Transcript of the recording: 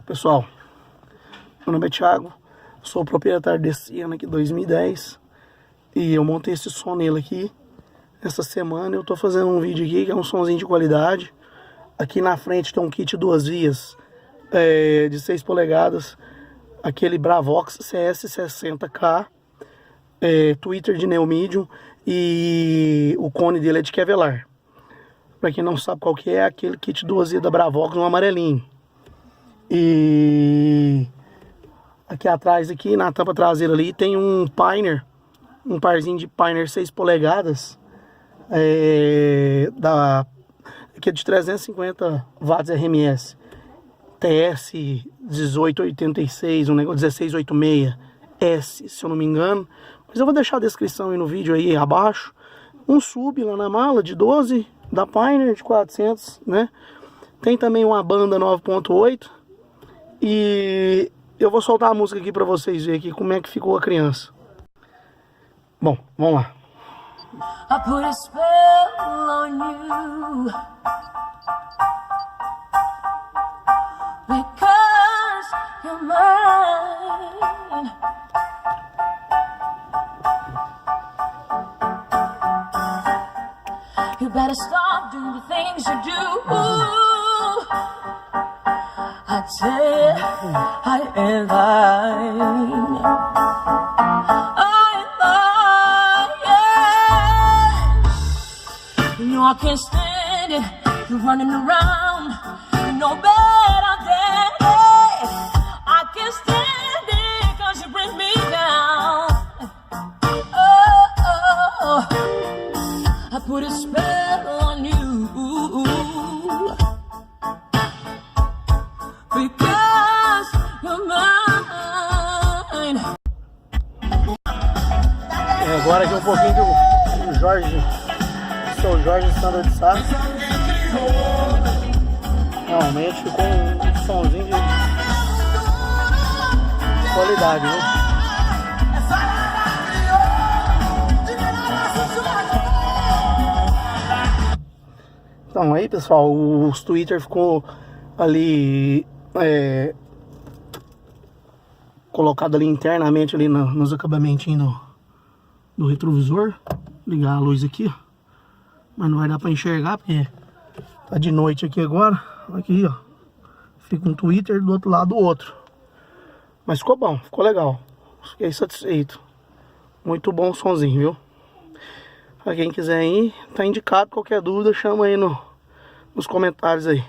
Pessoal, meu nome é Thiago, sou o proprietário desse ano aqui 2010 e eu montei esse som nele aqui. Essa semana eu tô fazendo um vídeo aqui que é um somzinho de qualidade. Aqui na frente tem um kit 2 vias de 6 polegadas, aquele Bravox CS60K, tweeter de Neo Medium, e o cone dele é de Kevlar. Pra quem não sabe qual que é, aquele kit 2 vias da Bravox, um amarelinho. E aqui atrás, aqui na tampa traseira ali, tem um Pioneer, um parzinho de Pioneer 6 polegadas, que é de 350 watts RMS, TS 1886, um negócio 1686S, se eu não me engano. Mas eu vou deixar a descrição aí no vídeo aí abaixo. Um sub lá na mala de 12 da Pioneer de 400, né? Tem também uma banda 9.8. E eu vou soltar a música aqui pra vocês verem aqui como é que ficou a criança. Bom, vamos lá. I put a spell on you because you're mine. You better stop doing the things you do. I tell I am lying. I can't stand it, you're running around, you know better than it. I can't stand it, cause you bring me down. Oh, I put a spell on you, because you're mine. Agora aqui um pouquinho do Jorge. Sou o Jorge Standard Sax. Realmente ficou um somzinho de qualidade, viu? Então aí, pessoal, os tweeter ficou ali colocado ali internamente ali nos acabamentinhos do retrovisor. Ligar a luz aqui, ó. Mas não vai dar pra enxergar porque tá de noite aqui agora. Aqui, ó. Fica um tweeter do outro lado do outro. Mas ficou bom, ficou legal. Fiquei satisfeito. Muito bom o somzinho, viu? Pra quem quiser ir, tá indicado. Qualquer dúvida, chama aí nos comentários aí.